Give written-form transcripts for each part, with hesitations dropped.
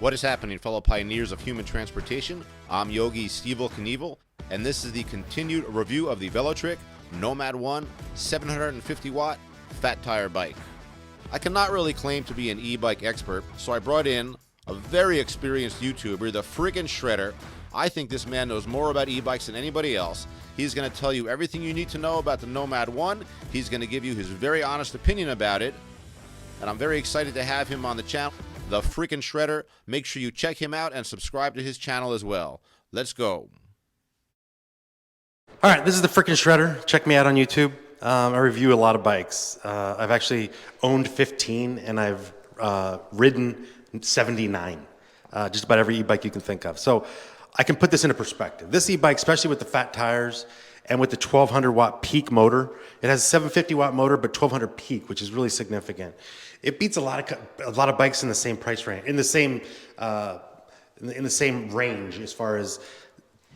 What is happening, fellow pioneers of human transportation? I'm Yogi Stevel Knievel, and this is the continued review of the Velotric Nomad 1 750 watt fat tire bike. I cannot really claim to be an e-bike expert, so I brought in a very experienced YouTuber, the friggin' Shredder. I think this man knows more about e-bikes than anybody else. He's going to tell you everything you need to know about the Nomad 1. He's going to give you his very honest opinion about it, and I'm very excited to have him on the channel. The freaking Shredder. Make sure you check him out and subscribe to his channel as well. Let's go. All right, this is the freaking Shredder. Check me out on YouTube. I review a lot of bikes. I've actually owned 15 and I've ridden 79. Just about every e-bike you can think of. So I can put this into perspective. This e-bike, especially with the fat tires and with the 1200 watt peak motor, it has a 750 watt motor, but 1200 peak, which is really significant. It beats a lot of bikes in the same price range, in the same range as far as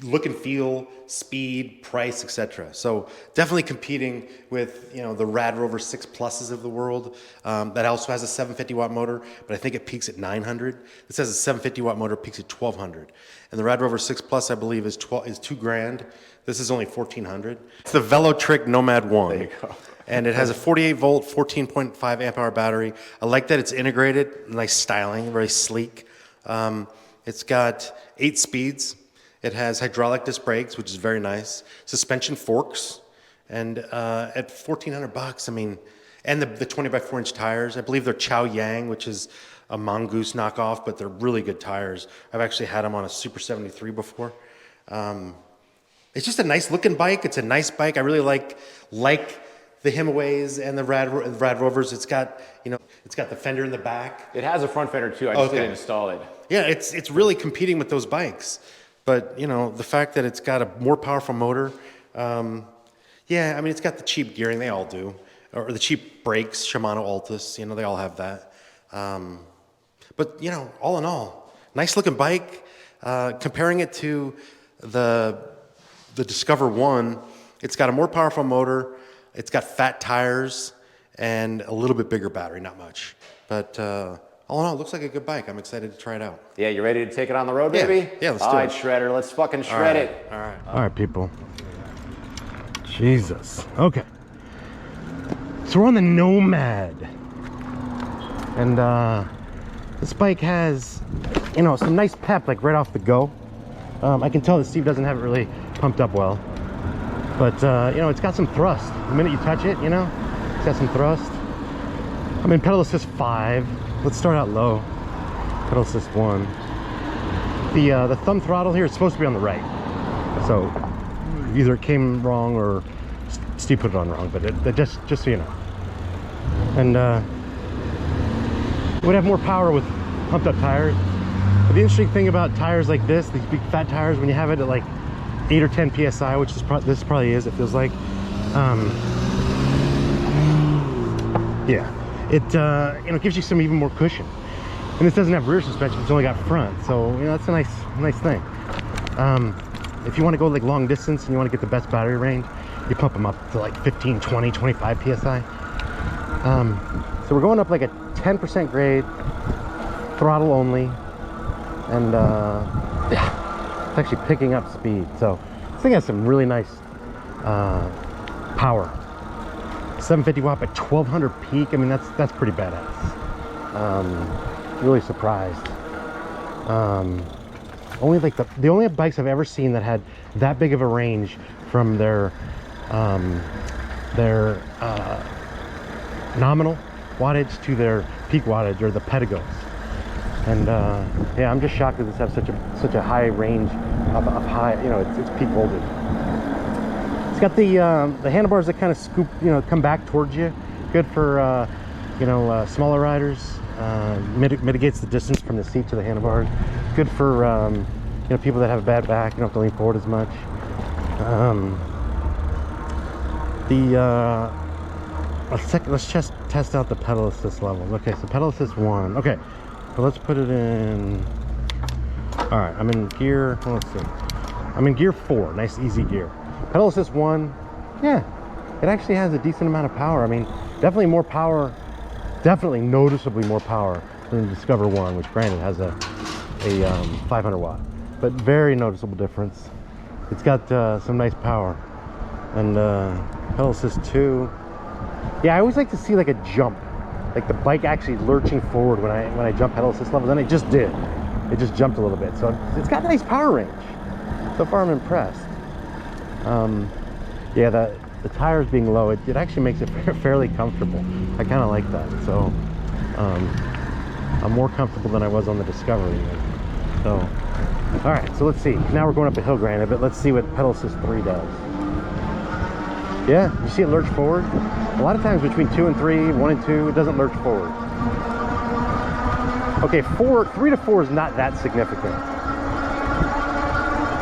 look and feel, speed, price, etc. So definitely competing with the Rad Rover 6 Pluses of the world. That also has a 750 watt motor, but I think it peaks at 900. This has a 750 watt motor, peaks at 1200, and the Rad Rover 6 Plus I believe is $2,000. This is only 1400. It's the Velotric Nomad 1. There you go. And it has a 48 volt, 14.5 amp hour battery. I like that it's integrated, nice styling, very sleek. It's got 8 speeds. It has hydraulic disc brakes, which is very nice. Suspension forks, and at $1,400, I mean, and the 20 by 4 inch tires. I believe they're Chow Yang, which is a Mongoose knockoff, but they're really good tires. I've actually had them on a Super 73 before. It's just a nice looking bike. It's a nice bike. I really like the Himaways and the Rad Rovers. It's got, it's got the fender in the back. It has a front fender too. I just didn't install it. Yeah, it's really competing with those bikes. But the fact that it's got a more powerful motor, yeah, I mean, it's got the cheap gearing, they all do, or the cheap brakes, Shimano Altus, they all have that. But all in all, nice looking bike. Comparing it to the Discover 1, it's got a more powerful motor, it's got fat tires, and a little bit bigger battery, not much. But all in all, it looks like a good bike. I'm excited to try it out. Yeah, you ready to take it on the road, baby? Yeah, let's do it. All right, Shredder, let's fucking shred it. All right, people. Jesus. Okay. So we're on the Nomad. And this bike has, some nice pep, like right off the go. I can tell that Steve doesn't have it really pumped up well. But, it's got some thrust. The minute you touch it, it's got some thrust. I'm in pedal assist 5. Let's start out low. Pedal assist 1. The thumb throttle here is supposed to be on the right. So either it came wrong or Steve put it on wrong, but it just so you know. And it would have more power with pumped up tires. But the interesting thing about tires like this, these big fat tires, when you have it at like 8 or 10 PSI, which this probably is, it feels like. Yeah. It gives you some even more cushion, and this doesn't have rear suspension, it's only got front, so that's a nice thing. If you want to go like long distance and you want to get the best battery range, you pump them up to like 15, 20, 25 psi. So we're going up like a 10% grade, throttle only, and yeah, it's actually picking up speed. So this thing has some really nice power. 750 watt at 1200 peak. I mean, that's pretty badass. Really surprised. Only like the only bikes I've ever seen that had that big of a range from their nominal wattage to their peak wattage are the Pedagos. And yeah, I'm just shocked that this has such a high range of high. It's peak voltage. It's got the handlebars that kind of scoop, come back towards you. Good for smaller riders. Mitigates the distance from the seat to the handlebars. Good for people that have a bad back. You don't have to lean forward as much. Let's just test out the pedal assist levels. Okay, so pedal assist 1. Okay, so let's put it in. All right, I'm in gear. Let's see. I'm in gear 4. Nice, easy gear. Pedal assist 1. Yeah, it actually has a decent amount of power. I mean, definitely more power. Definitely noticeably more power than the Discover 1, which granted has a a 500 watt, but very noticeable difference. It's got some nice power, and pedal assist too. Yeah, I always like to see like a jump, like the bike actually lurching forward when I jump pedal assist levels, and it just did. It just jumped a little bit, so it's got nice power range. So far, I'm impressed. Yeah, the tires being low, it actually makes it fairly comfortable. I kind of like that. So I'm more comfortable than I was on the Discovery. So, all right, so let's see. Now we're going up a hill, granted, but let's see what pedal assist 3 does. Yeah, you see it lurch forward? A lot of times between 2 and 3, 1 and 2, it doesn't lurch forward. Okay, 3 to 4 is not that significant.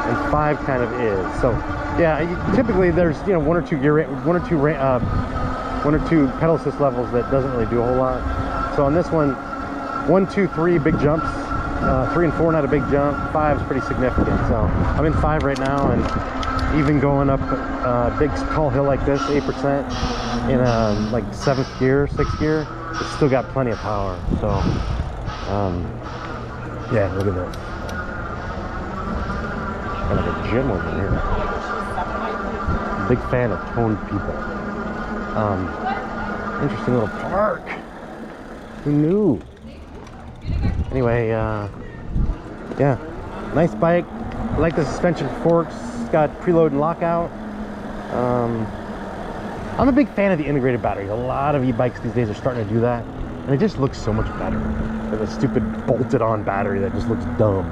And 5 kind of is. So, yeah, typically there's, you know, one or two pedal assist levels that doesn't really do a whole lot. So on this one, 1, 2, 3 big jumps. 3 and 4 not a big jump. 5 is pretty significant. So I'm in 5 right now, and even going up a big tall hill like this, 8% in like 7th gear, 6th gear, it's still got plenty of power. So yeah, look at this. Kind of a gym over here. Big fan of toned people. Interesting little park. Who knew? Anyway, yeah, nice bike. I like the suspension forks. It's got preload and lockout. I'm a big fan of the integrated battery. A lot of e-bikes these days are starting to do that, and it just looks so much better than a stupid bolted-on battery that just looks dumb.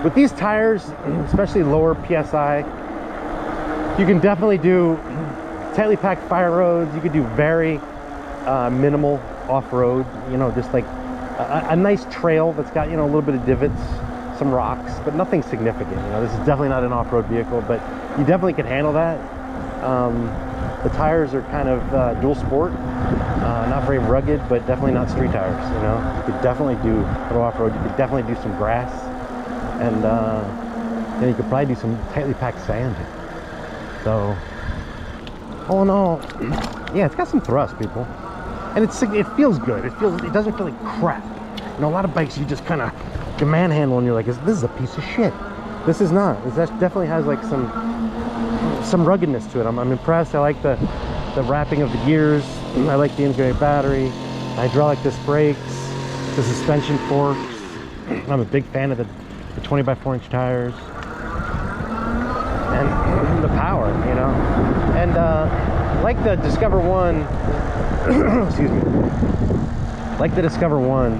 With these tires, especially lower PSI, you can definitely do tightly packed fire roads. You could do very minimal off-road, you know, just like a nice trail that's got, you know, a little bit of divots, some rocks, but nothing significant. You know, this is definitely not an off-road vehicle, but you definitely can handle that. The tires are kind of dual sport, not very rugged, but definitely not street tires. You know, you could definitely do a little off-road. You could definitely do some grass, and then you could probably do some tightly packed sand. So, all in all, yeah, it's got some thrust, people, and it feels good. It doesn't feel like crap. You know, a lot of bikes you just kind of can manhandle, and you're like, this is a piece of shit. This is not. This definitely has like some ruggedness to it. I'm impressed. I like the wrapping of the gears. I like the integrated battery, hydraulic disc brakes, the suspension forks. I'm a big fan of the 20x4-inch tires, and the power, you know. And like the Discover 1, excuse me, like the Discover 1,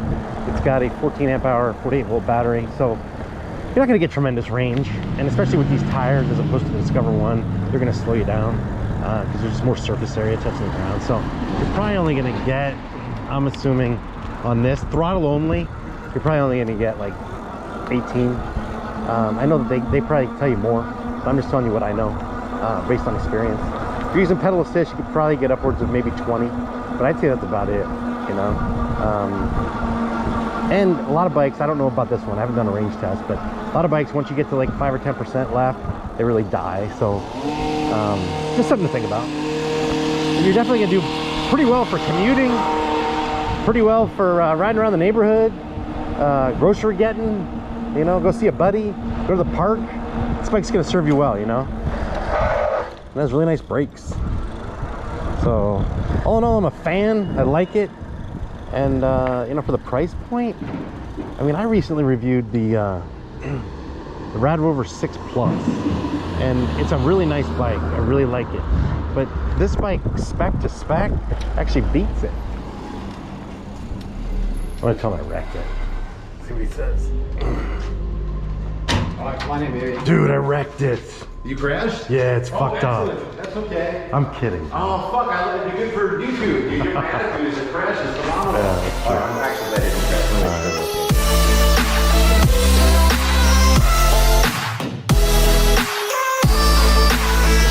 it's got a 14 amp hour, 48 volt battery, so you're not going to get tremendous range, and especially with these tires as opposed to the Discover 1, they're going to slow you down because there's just more surface area touching the ground. So you're probably only going to get, I'm assuming on this throttle only, you're probably only going to get like 18. I know that they probably tell you more, but I'm just telling you what I know based on experience. If you're using pedal assist, you could probably get upwards of maybe 20, but I'd say that's about it, you know. And a lot of bikes, I don't know about this one, I haven't done a range test, but a lot of bikes, once you get to like 5 or 10% left, they really die. So just something to think about. And you're definitely gonna do pretty well for commuting, pretty well for riding around the neighborhood, grocery getting, you know, go see a buddy, go to the park. This bike's gonna serve you well, you know. And it has really nice brakes. So all in all, I'm a fan. I like it. And you know, for the price point, I mean, I recently reviewed the Rad Rover 6 Plus, and it's a really nice bike. I really like it, but this bike, spec to spec, actually beats it. I'm gonna tell him I wrecked it. See what he says. Oh, come on in, baby. Dude, I wrecked it. You crashed? Yeah, it's fucked up. That's okay. I'm kidding. Oh, fuck, I let it be good for YouTube. Your attitude is a crash is phenomenal. Yeah, that's true. I'm actually letting it crash.